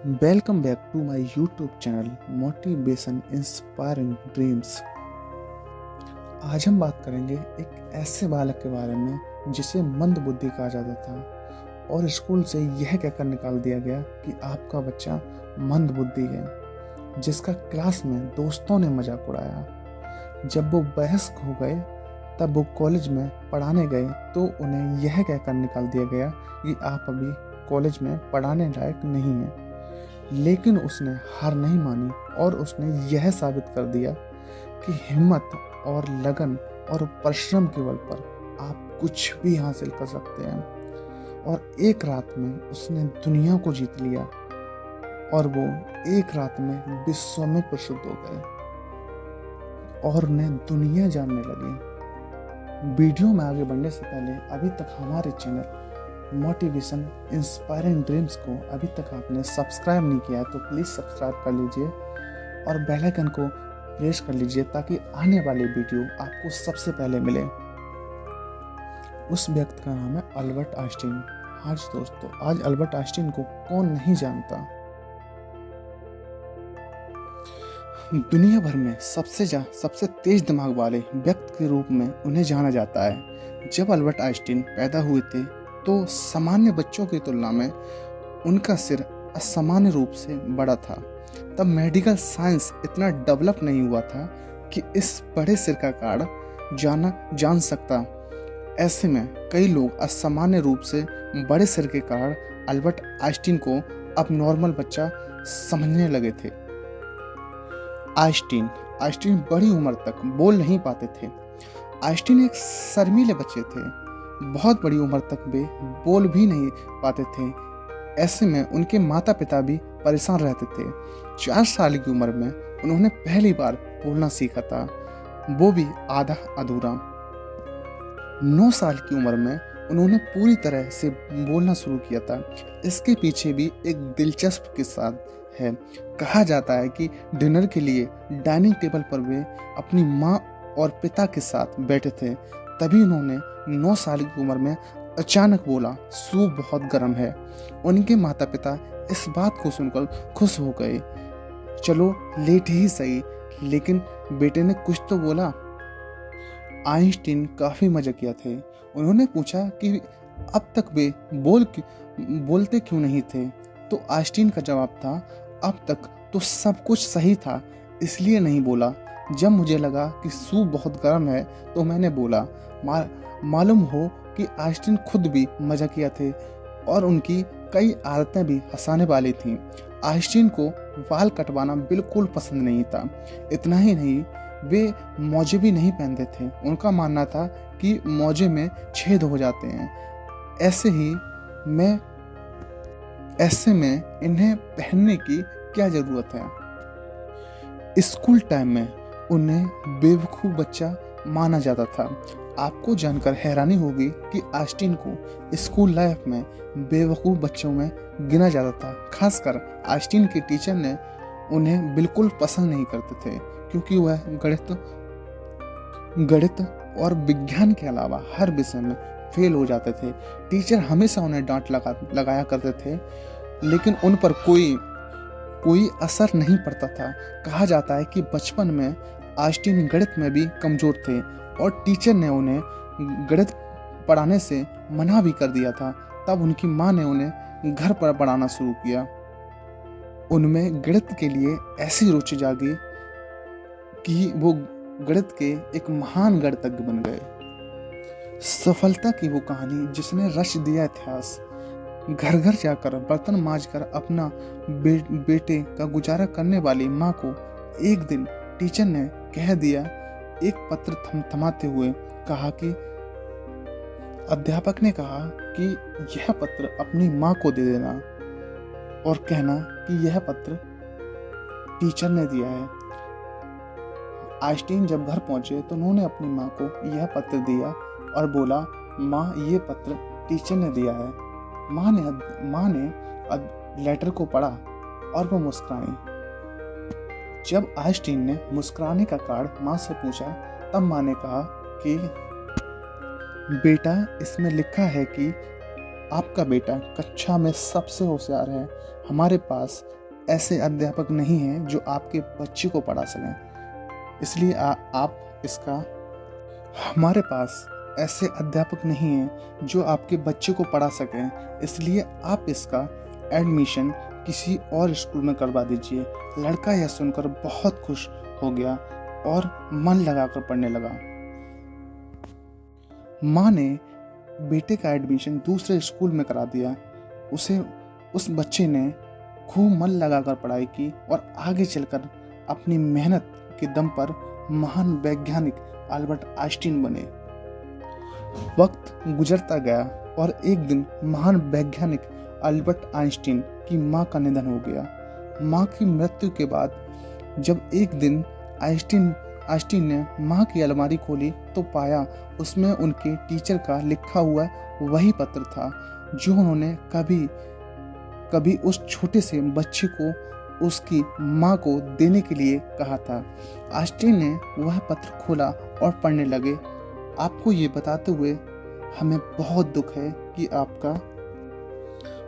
Welcome back to my YouTube channel motivation inspiring dreams. आज हम बात करेंगे एक ऐसे बालक के बारे में जिसे मंद बुद्धि कहा जाता था और स्कूल से यह कहकर निकाल दिया गया कि आपका बच्चा मंद बुद्धि है, जिसका क्लास में दोस्तों ने मजाक उड़ाया। जब वो वयस्क हो गए तब वो कॉलेज में पढ़ाने गए तो उन्हें यह कहकर निकाल दिया गया कि आप अभी कॉलेज में पढ़ाने लायक नहीं हैं। लेकिन उसने हार नहीं मानी और उसने यह साबित कर दिया कि हिम्मत और लगन और परिश्रम के बल पर आप कुछ भी हासिल कर सकते हैं। और एक रात में उसने दुनिया को जीत लिया और वो एक रात में विश्व में प्रसिद्ध हो गए और उन्हें दुनिया जानने लगी। वीडियो में आगे बढ़ने से पहले अभी तक हमारे चैनल मोटिवेशन इंस्पायरिंग ड्रीम्स को अभी तक आपने सब्सक्राइब नहीं किया है तो प्लीज़ सब्सक्राइब कर लीजिए और बेल आइकन को प्रेस कर लीजिए ताकि आने वाले वीडियो आपको सबसे पहले मिले। उस व्यक्ति का नाम है अल्बर्ट आइंस्टीन। हाँ जी दोस्तों, आज अल्बर्ट आइंस्टीन को कौन नहीं जानता। दुनिया भर में सबसे तेज दिमाग वाले व्यक्ति के रूप में उन्हें जाना जाता है। जब अल्बर्ट आइंस्टीन पैदा हुए थे तो सामान्य बच्चों की तुलना में उनका सिर असामान्य रूप से बड़ा था। तब मेडिकल साइंस इतना डेवलप नहीं हुआ था कि इस बड़े सिर का कारण जान सकता। ऐसे में कई लोग असामान्य रूप से बड़े सिर के कारण अल्बर्ट आइंस्टीन को अब नॉर्मल बच्चा समझने लगे थे। आइंस्टीन बड़ी उम्र तक बोल नहीं पाते थे। आइंस्टीन एक शर्मीले बच्चे थे, बहुत बड़ी उम्र तक वे बोल भी नहीं पाते थे। ऐसे में उनके माता पिता भी परेशान रहते थे। 4 साल की उम्र में उन्होंने पहली बार बोलना सीखा था, वो भी आधा अधूरा। 9 साल की उम्र में उन्होंने पूरी तरह से बोलना शुरू किया था। इसके पीछे भी एक दिलचस्प किस्सा है। कहा जाता है कि डिनर के लिए डाइनिंग टेबल पर वे अपनी माँ और पिता के साथ बैठे थे। तभी उन्होंने 9 साल की उम्र में अचानक बोला, सूप बहुत गर्म है। उनके माता पिता इस बात को सुनकर खुश हो गए। चलो लेट ही सही, लेकिन बेटे ने कुछ तो बोला। आइंस्टीन काफी मजाकिया थे। उन्होंने पूछा कि अब तक वे बोलते क्यों नहीं थे। तो आइंस्टीन का जवाब था, अब तक तो सब कुछ सही था, इसलिए नहीं बोला। जब मुझे लगा कि सूप बहुत गर्म है तो मैंने बोला। मालूम हो कि आइंस्टीन खुद भी मजाकिया थे और उनकी कई आदतें भी हंसाने वाली थीं। आइंस्टीन को बाल कटवाना बिल्कुल पसंद नहीं था। इतना ही नहीं, वे मोजे भी नहीं पहनते थे। उनका मानना था कि मोजे में छेद हो जाते हैं। ऐसे में इन्हें पहनने की क्या जरूरत है। स्कूल टाइम में उन्हें बेवकूफ बच्चा माना जाता था। आपको जानकर हैरानी होगी कि आइंस्टीन को स्कूल लाइफ में बेवकूफ बच्चों में गिना जाता था। खासकर आइंस्टीन के टीचर ने उन्हें बिल्कुल पसंद नहीं करते थे क्योंकि वह गणित और विज्ञान के अलावा हर विषय में फेल हो जाते थे। टीचर हमेशा उन्हें डांट लगाया करते थे, लेकिन उन पर कोई असर नहीं पड़ता था। कहा जाता है कि बचपन में आइंस्टीन गणित में भी कमजोर थे और टीचर ने उन्हें गणित पढ़ाने से मना भी कर दिया था। तब उनकी माँ ने उन्हें घर पर पढ़ाना शुरू किया। उनमें गणित के लिए ऐसी रुचि जागी कि वो गणित के एक महान गणितज्ञ बन गए। सफलता की वो कहानी जिसने रच दिया इतिहास। घर घर जाकर बर्तन मांजकर अपना बेटे का गुजारा करने वाली माँ को एक दिन टीचर ने कह दिया, एक पत्र थमाते हुए कहा कि अध्यापक ने कहा कि यह पत्र अपनी माँ को दे देना और कहना कि यह पत्र टीचर ने दिया है। आइंस्टीन जब घर पहुंचे तो उन्होंने अपनी माँ को यह पत्र दिया और बोला, माँ ये पत्र टीचर ने दिया है। माँ ने लेटर को पढ़ा और वो मुस्कुराई। जब आइंस्टीन ने मुस्कुराने का कारण माँ से पूछा तब माँ ने कहा कि बेटा, इसमें लिखा है कि आपका बेटा कक्षा में सबसे होशियार है। हमारे पास ऐसे अध्यापक नहीं हैं जो आपके बच्चे को पढ़ा सकें, इसलिए आप इसका हमारे पास ऐसे अध्यापक नहीं हैं जो आपके बच्चे को पढ़ा सकें, इसलिए आप इसका एडमिशन किसी और स्कूल में करवा दीजिए। लड़का यह सुनकर बहुत खुश हो गया और मन लगाकर पढ़ने लगा। माँ ने बेटे का एडमिशन दूसरे स्कूल में करा दिया। उस बच्चे ने खूब मन लगाकर पढ़ाई की और आगे चलकर अपनी मेहनत के दम पर महान वैज्ञानिक अल्बर्ट आइंस्टीन बने। वक्त गुजरता गया और एक दिन महान वैज्ञानिक अल्बर्ट आइंस्टीन की मां का निधन हो गया। मां की मृत्यु के बाद जब एक दिन आइंस्टीन ने मां की अलमारी खोली तो पाया उसमें उनके टीचर का लिखा हुआ वही पत्र था जो उन्होंने कभी उस छोटे से बच्चे को उसकी मां को देने के लिए कहा था। आइंस्टीन ने वह पत्र खोला और पढ़ने लगे। आपको ये बताते हुए हमें बहुत दुख है कि आपका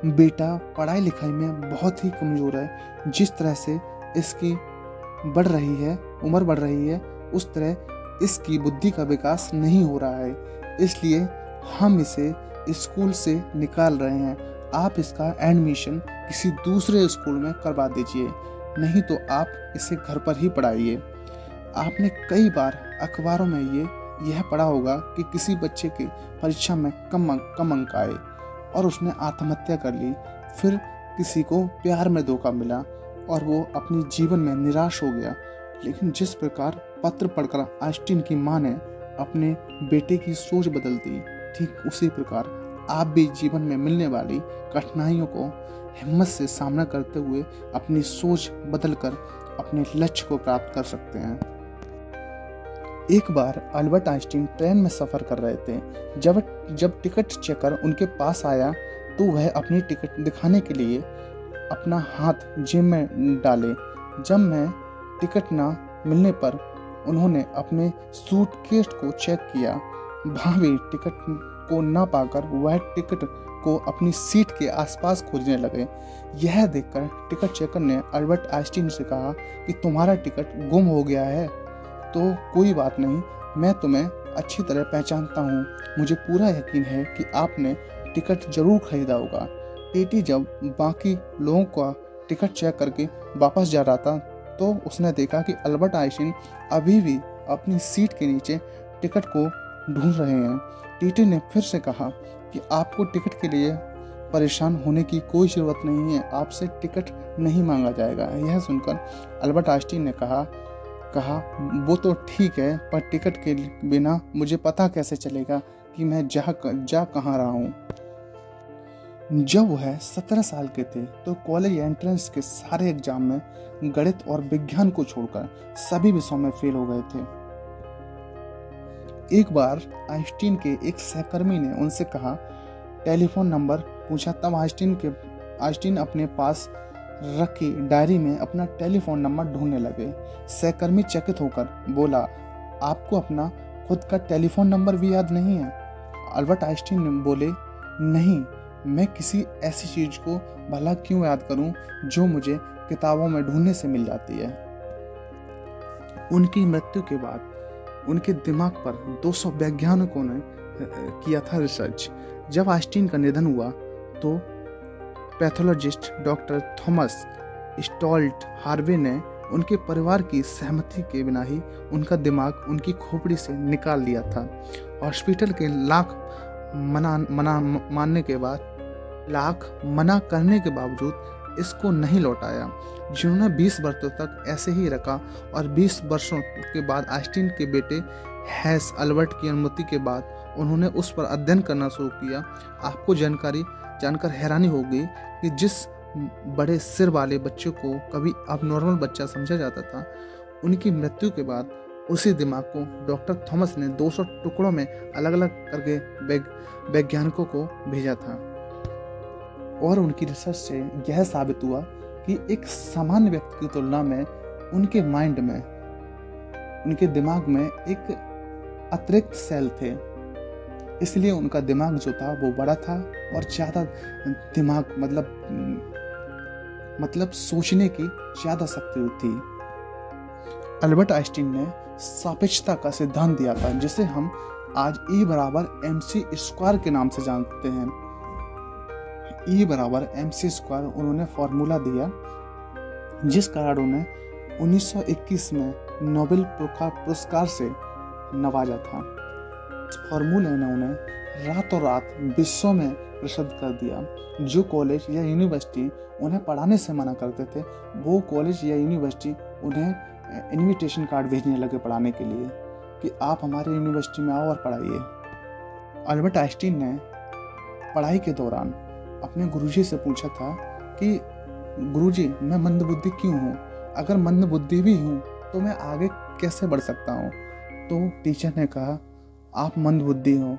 बेटा पढ़ाई लिखाई में बहुत ही कमज़ोर है। जिस तरह से इसकी उम्र बढ़ रही है उस तरह इसकी बुद्धि का विकास नहीं हो रहा है, इसलिए हम इसे स्कूल से निकाल रहे हैं। आप इसका एडमिशन किसी दूसरे स्कूल में करवा दीजिए, नहीं तो आप इसे घर पर ही पढ़ाइए। आपने कई बार अखबारों में यह पढ़ा होगा कि किसी बच्चे की परीक्षा में कम अंक आए और उसने आत्महत्या कर ली। फिर किसी को प्यार में धोखा मिला और वो अपने जीवन में निराश हो गया। लेकिन जिस प्रकार पत्र पढ़कर आइंस्टीन की मां ने अपने बेटे की सोच बदल दी, ठीक उसी प्रकार आप भी जीवन में मिलने वाली कठिनाइयों को हिम्मत से सामना करते हुए अपनी सोच बदलकर अपने लक्ष्य को प्राप्त कर सकते हैं। एक बार अल्बर्ट आइंस्टीन ट्रेन में सफ़र कर रहे थे। जब टिकट चेकर उनके पास आया तो वह अपनी टिकट दिखाने के लिए अपना हाथ जेब में डाले। जब मैं टिकट ना मिलने पर उन्होंने अपने सूटकेस को चेक किया। वहाँ भी टिकट को ना पाकर वह टिकट को अपनी सीट के आसपास खोजने लगे। यह देखकर टिकट चेकर ने अल्बर्ट आइंस्टीन से कहा कि तुम्हारा टिकट गुम हो गया है तो कोई बात नहीं, मैं तुम्हें अच्छी तरह पहचानता हूँ। मुझे पूरा यकीन है कि आपने टिकट जरूर खरीदा होगा। टीटी जब बाकी लोगों का टिकट चेक करके वापस जा रहा था तो उसने देखा कि अल्बर्ट आइंस्टीन अभी भी अपनी सीट के नीचे टिकट को ढूंढ रहे हैं। टीटी ने फिर से कहा कि आपको टिकट के लिए परेशान होने की कोई ज़रूरत नहीं है, आपसे टिकट नहीं मांगा जाएगा। यह सुनकर अल्बर्ट आइंस्टीन ने कहा वो तो ठीक है, पर टिकट के बिना मुझे पता कैसे चलेगा कि मैं जा कहाँ रहा हूँ। जब वह 17 साल के थे तो कॉलेज एंट्रेंस के सारे एग्जाम में गणित और विज्ञान को छोड़कर सभी विषयों में फेल हो गए थे। एक बार आइंस्टीन के एक सहकर्मी ने उनसे कहा टेलीफोन नंबर पूछा। तब आइंस्टीन अपने पास रखी डायरी में अपना टेलीफोन नंबर ढूंढने लगे। सहकर्मी चकित होकर बोला, आपको अपना खुद का टेलीफोन नंबर भी याद नहीं है? अल्बर्ट आइंस्टीन बोले, नहीं, मैं किसी ऐसी चीज को भला क्यों याद करूं जो मुझे किताबों में ढूंढने से मिल जाती है। उनकी मृत्यु के बाद उनके दिमाग पर 200 वैज्ञानिकों ने किया था रिसर्च। जब आइंस्टीन का निधन हुआ तो पैथोलॉजिस्ट डॉक्टर थॉमस स्टॉल्ट हार्वे ने उनके परिवार की सहमति के बिना ही उनका दिमाग उनकी खोपड़ी से निकाल लिया था। हॉस्पिटल के लाख मना करने के बावजूद इसको नहीं लौटाया, जिन्होंने 20 वर्षों तक ऐसे ही रखा। और 20 वर्षों के बाद आइंस्टीन के बेटे हैस अल्बर्ट की अनुमति के बाद उन्होंने उस पर अध्ययन करना शुरू किया। आपको जानकर हैरानी होगी कि जिस बड़े सिर वाले बच्चे को कभी अबनॉर्मल बच्चा समझा जाता था, उनकी मृत्यु के बाद उसी दिमाग को डॉक्टर थॉमस ने 200 टुकड़ों में अलग अलग करके वैज्ञानिकों को भेजा था। और उनकी रिसर्च से यह साबित हुआ कि एक सामान्य व्यक्ति की तुलना में उनके माइंड में, उनके दिमाग में एक अतिरिक्त सेल थे इसलिए उनका दिमाग जो था वो बड़ा था और ज़्यादा दिमाग मतलब सोचने की ज़्यादा शक्ति थी। अल्बर्ट आइंस्टीन ने सापेक्षता का सिद्धांत दिया था, जिसे हम आज E बराबर mc स्क्वायर के नाम से जानते हैं। E बराबर mc स्क्वायर उन्होंने फॉर्मूला दिया, जिस कारण उन्हें 1921 में नोबेल पुरस्कार से नवाजा था। इस फॉर्मूले ने उन्हें रातों रात विश्व में प्रसिद्ध कर दिया। जो कॉलेज या यूनिवर्सिटी उन्हें पढ़ाने से मना करते थे, वो कॉलेज या यूनिवर्सिटी उन्हें इनविटेशन कार्ड भेजने लगे पढ़ाने के लिए कि आप हमारे यूनिवर्सिटी में आओ और पढ़ाइए। अल्बर्ट आइंस्टीन ने पढ़ाई के दौरान अपने गुरुजी से पूछा था कि गुरुजी, मैं मंदबुद्धि क्यों हूँ? अगर मंदबुद्धि भी हूँ तो मैं आगे कैसे बढ़ सकता हूँ? तो टीचर ने कहा, आप मंदबुद्धि हो,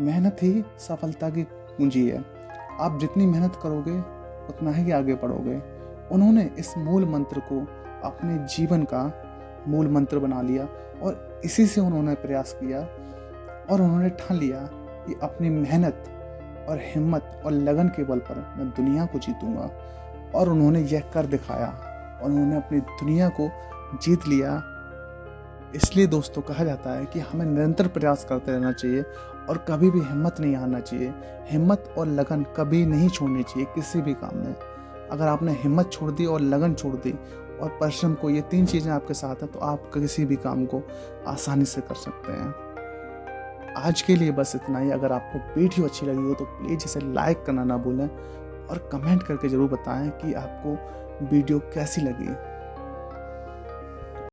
मेहनत ही सफलता की कुंजी है। आप जितनी मेहनत करोगे उतना ही आगे बढ़ोगे। उन्होंने इस मूल मंत्र को अपने जीवन का मूल मंत्र बना लिया और इसी से उन्होंने प्रयास किया और उन्होंने ठान लिया कि अपनी मेहनत और हिम्मत और लगन के बल पर मैं दुनिया को जीतूंगा। और उन्होंने यह कर दिखाया और उन्होंने अपनी दुनिया को जीत लिया। इसलिए दोस्तों कहा जाता है कि हमें निरंतर प्रयास करते रहना चाहिए और कभी भी हिम्मत नहीं हारना चाहिए। हिम्मत और लगन कभी नहीं छोड़नी चाहिए किसी भी काम में। अगर आपने हिम्मत छोड़ दी और लगन छोड़ दी और परिश्रम को, ये 3 चीज़ें आपके साथ हैं, तो आप किसी भी काम को आसानी से कर सकते हैं। आज के लिए बस इतना ही। अगर आपको वीडियो अच्छी लगी हो तो प्लीज़ इसे लाइक करना ना भूलें और कमेंट करके ज़रूर बताएं कि आपको वीडियो कैसी लगी।